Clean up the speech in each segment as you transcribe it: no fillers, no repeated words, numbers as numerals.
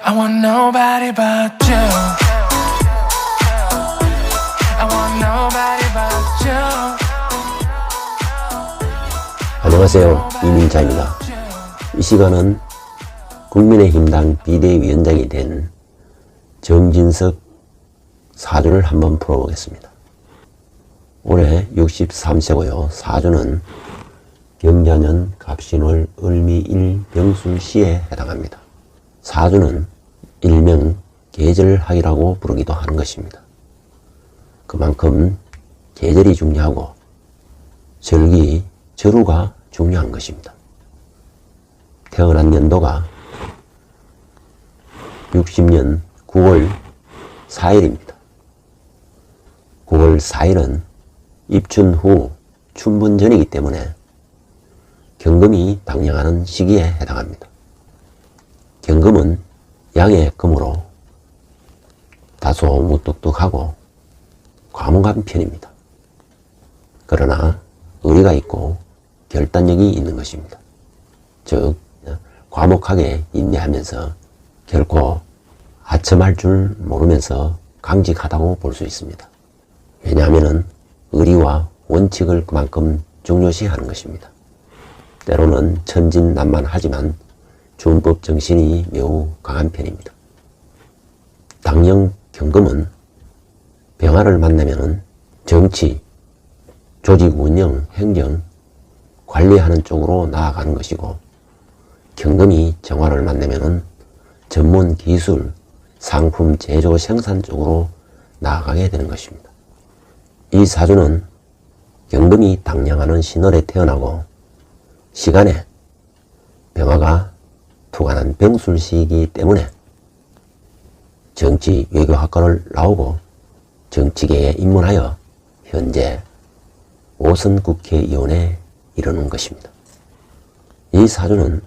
I want nobody but you. I want nobody but you. 안녕하세요. 이민자입니다. 이 시간은 국민의힘당 비대위원장이 된 정진석 사주를 한번 풀어보겠습니다. 올해 63세고요. 사주는 경자년 갑신월 을미일 병술시에 해당합니다. 사주는 일명 계절학이라고 부르기도 하는 것입니다. 그만큼 계절이 중요하고 절기, 절우가 중요한 것입니다. 태어난 연도가 60년 9월 4일입니다. 9월 4일은 입춘 후 춘분 전이기 때문에 경금이 당령하는 시기에 해당합니다. 경금은 양의 금으로 다소 무뚝뚝하고 과묵한 편입니다. 그러나 의리가 있고 결단력이 있는 것입니다. 즉 과묵하게 인내하면서 결코 아첨할 줄 모르면서 강직하다고 볼 수 있습니다. 왜냐하면 의리와 원칙을 그만큼 중요시하는 것입니다. 때로는 천진난만하지만 준법 정신이 매우 강한 편입니다. 당령 경금은 병화를 만나면 정치, 조직 운영, 행정, 관리하는 쪽으로 나아가는 것이고, 경금이 정화를 만나면 전문 기술, 상품 제조 생산 쪽으로 나아가게 되는 것입니다. 이 사주는 경금이 당령하는 신월에 태어나고 시간에 병화가 투관한 병술시이기 때문에 정치 외교학과를 나오고 정치계에 입문하여 현재 5선 국회의원에 이르는 것입니다. 이 사주는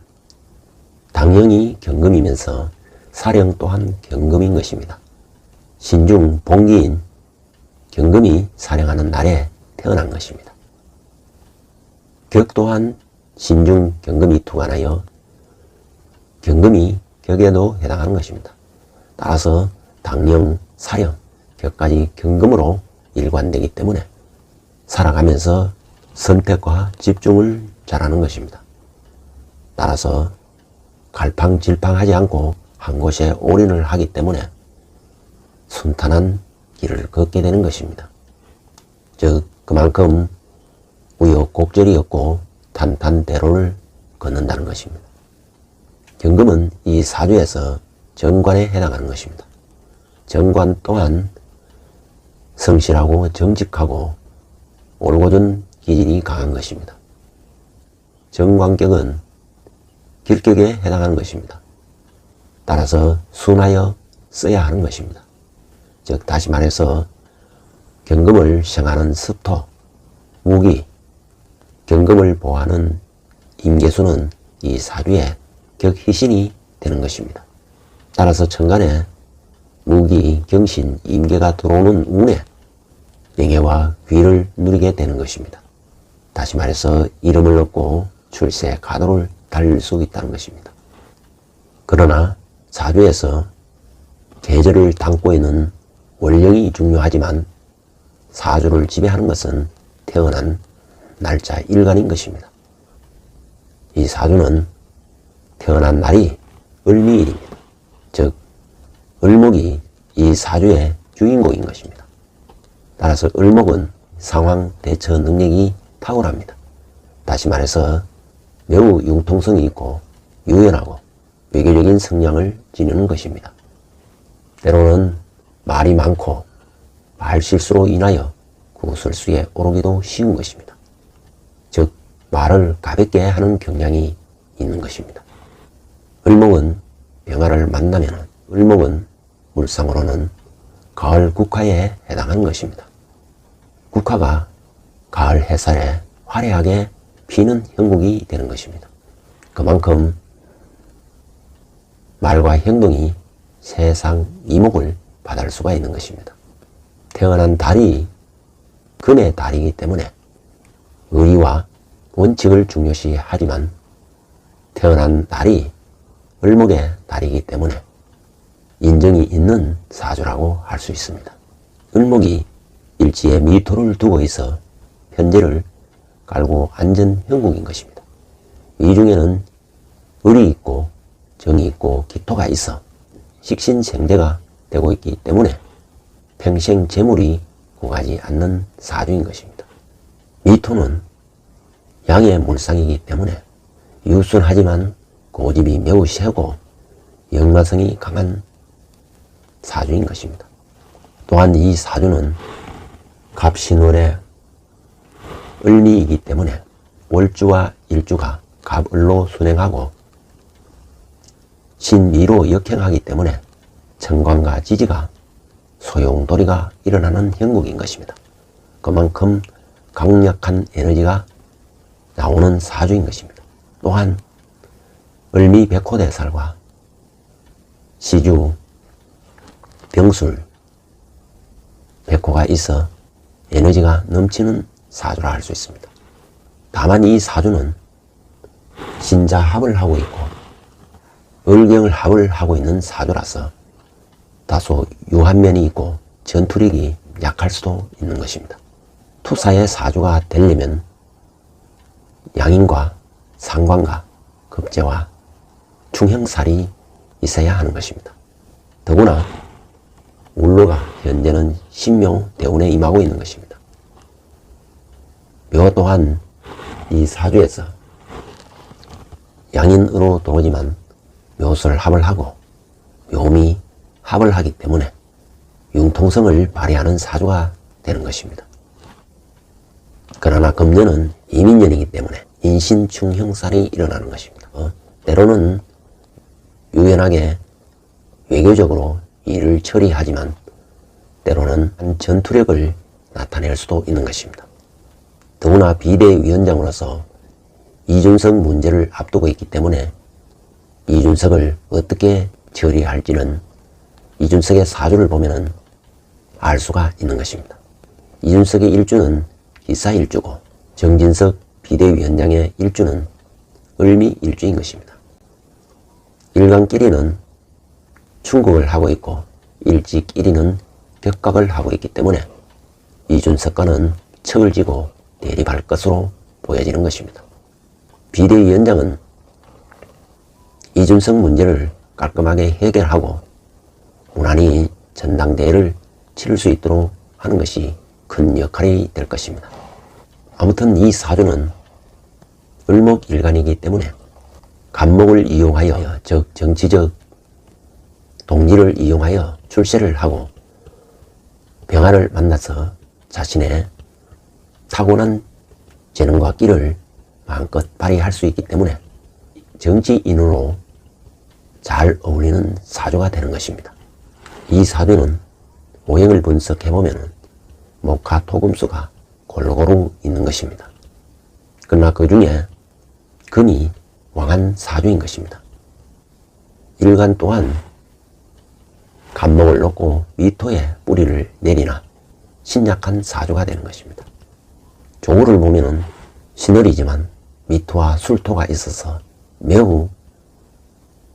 당령이 경금이면서 사령 또한 경금인 것입니다. 신중 봉기인 경금이 사령하는 날에 태어난 것입니다. 격 또한 신중 경금이 투관하여 경금이 격에도 해당하는 것입니다. 따라서 당령, 사령, 격까지 경금으로 일관되기 때문에 살아가면서 선택과 집중을 잘하는 것입니다. 따라서 갈팡질팡하지 않고 한 곳에 올인을 하기 때문에 순탄한 길을 걷게 되는 것입니다. 즉 그만큼 우여곡절이 없고 탄탄대로를 걷는다는 것입니다. 경금은 이 사주에서 정관에 해당하는 것입니다. 정관 또한 성실하고 정직하고 올곧은 기질이 강한 것입니다. 정관격은 길격에 해당하는 것입니다. 따라서 순하여 써야 하는 것입니다. 즉 다시 말해서 경금을 생하는 습토, 무기, 경금을 보호하는 임계수는 이 사주의 격희신이 되는 것입니다. 따라서 천간에 무기, 경신, 임계가 들어오는 운에 명예와 귀를 누리게 되는 것입니다. 다시 말해서 이름을 얻고 출세, 가도를 달릴 수 있다는 것입니다. 그러나 사주에서 계절을 담고 있는 월령이 중요하지만 사주를 지배하는 것은 태어난 날짜 일간인 것입니다. 이 사주는 태어난 날이 을미일입니다. 즉 을목이 이 사주의 주인공인 것입니다. 따라서 을목은 상황 대처 능력이 탁월합니다. 다시 말해서 매우 융통성이 있고 유연하고 외교적인 성향을 지니는 것입니다. 때로는 말이 많고 말실수로 인하여 구설수에 오르기도 쉬운 것입니다. 즉 말을 가볍게 하는 경향이 있는 것입니다. 을목은 병화를 만나면 을목은 물상으로는 가을 국화에 해당하는 것입니다. 국화가 가을 햇살에 화려하게 피는 형국이 되는 것입니다. 그만큼 말과 행동이 세상 이목을 받을 수가 있는 것입니다. 태어난 달이 금의 달이기 때문에 의리와 원칙을 중요시 하지만 태어난 달이 을목의 달이기 때문에 인정이 있는 사주라고 할 수 있습니다. 을목이 일지에 미토를 두고 있어 현재를 깔고 앉은 형국인 것입니다. 이 중에는 을이 있고 정이 있고 기토가 있어 식신생재가 되고 있기 때문에 평생 재물이 구가지 않는 사주인 것입니다. 미토는 양의 물상이기 때문에 유순하지만 고집이 매우 세고 역마성이 강한 사주인 것입니다. 또한 이 사주는 갑신월의 을미이기 때문에 월주와 일주가 갑을로 순행하고 신미로 역행하기 때문에 천관과 지지가 소용돌이가 일어나는 형국인 것입니다. 그만큼 강력한 에너지가 나오는 사주인 것입니다. 또한 을미 백호대살과 시주 병술 백호가 있어 에너지가 넘치는 사주라 할 수 있습니다. 다만 이 사주는 신자합을 하고 있고 을경을 합을 하고 있는 사주라서 다소 유한 면이 있고 전투력이 약할 수도 있는 것입니다. 투사의 사주가 되려면 양인과 상관과 급제와 충형살이 있어야 하는 것입니다. 더구나 울로가 현재는 신묘 대운에 임하고 있는 것입니다. 묘 또한 이 사주에서 양인으로 들어오지만 묘술 합을 하고 묘미 합을 하기 때문에 융통성을 발휘하는 사주가 되는 것입니다. 그러나 금년은 이민년이기 때문에 인신충형살이 일어나는 것입니다. 때로는 유연하게 외교적으로 일을 처리하지만 때로는 전투력을 나타낼 수도 있는 것입니다. 더구나 비대위원장으로서 이준석 문제를 앞두고 있기 때문에 이준석을 어떻게 처리할지는 이준석의 사주를 보면 알 수가 있는 것입니다. 이준석의 일주는 기사일주고 정진석 비대위원장의 일주는 을미일주인 것입니다. 일간끼리는 충국을 하고 있고 일지끼리는 격각을 하고 있기 때문에 이준석과는 척을 지고 대립할 것으로 보여지는 것입니다. 비대위원장은 이준석 문제를 깔끔하게 해결하고 무난히 전당대회를 치를 수 있도록 하는 것이 큰 역할이 될 것입니다. 아무튼 이 사주는 을목일간이기 때문에 간목을 이용하여 즉 정치적 동지를 이용하여 출세를 하고 병화를 만나서 자신의 타고난 재능과 끼를 마음껏 발휘할 수 있기 때문에 정치인으로 잘 어울리는 사주가 되는 것입니다. 이 사주는 오행을 분석해보면 목화 토금수가 골고루 있는 것입니다. 그러나 그 중에 금이 왕한 사주인 것입니다. 일간 또한 간목을 놓고 미토에 뿌리를 내리나 신약한 사주가 되는 것입니다. 조구를 보면 신월이지만 미토와 술토가 있어서 매우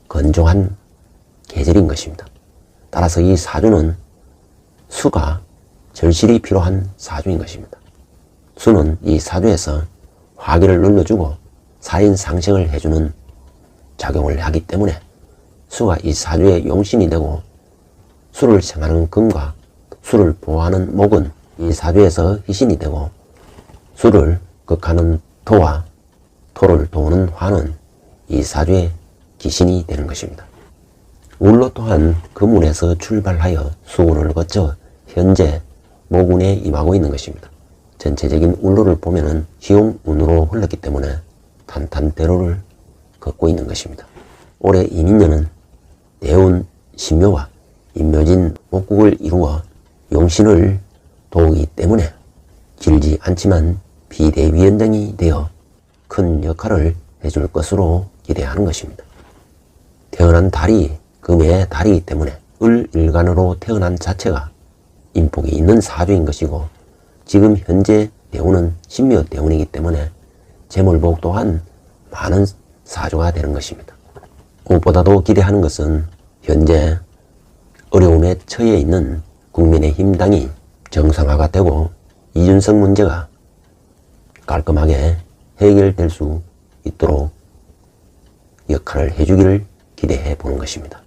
건조한 계절인 것입니다. 따라서 이 사주는 수가 절실히 필요한 사주인 것입니다. 수는 이 사주에서 화기를 눌러주고 사인상생을 해주는 작용을 하기 때문에 수가 이 사주의 용신이 되고 수를 생하는 금과 수를 보호하는 목은 이 사주에서 희신이 되고 수를 극하는 토와 토를 도우는 화는 이 사주의 기신이 되는 것입니다. 울로 또한 금운에서 출발하여 수운을 거쳐 현재 목운에 임하고 있는 것입니다. 전체적인 울로를 보면은 희용운으로 흘렀기 때문에 탄탄대로를 걷고 있는 것입니다. 올해 이민년은 대운 신묘와 인묘진 목국을 이루어 용신을 도우기 때문에 길지 않지만 비대위원장이 되어 큰 역할을 해줄 것으로 기대하는 것입니다. 태어난 달이 금의 달이기 때문에 을일간으로 태어난 자체가 인복이 있는 사주인 것이고 지금 현재 대운은 신묘 대운이기 때문에 재물복 또한 많은 사주가 되는 것입니다. 무엇보다도 기대하는 것은 현재 어려움에 처해 있는 국민의힘 당이 정상화가 되고 이준석 문제가 깔끔하게 해결될 수 있도록 역할을 해주기를 기대해 보는 것입니다.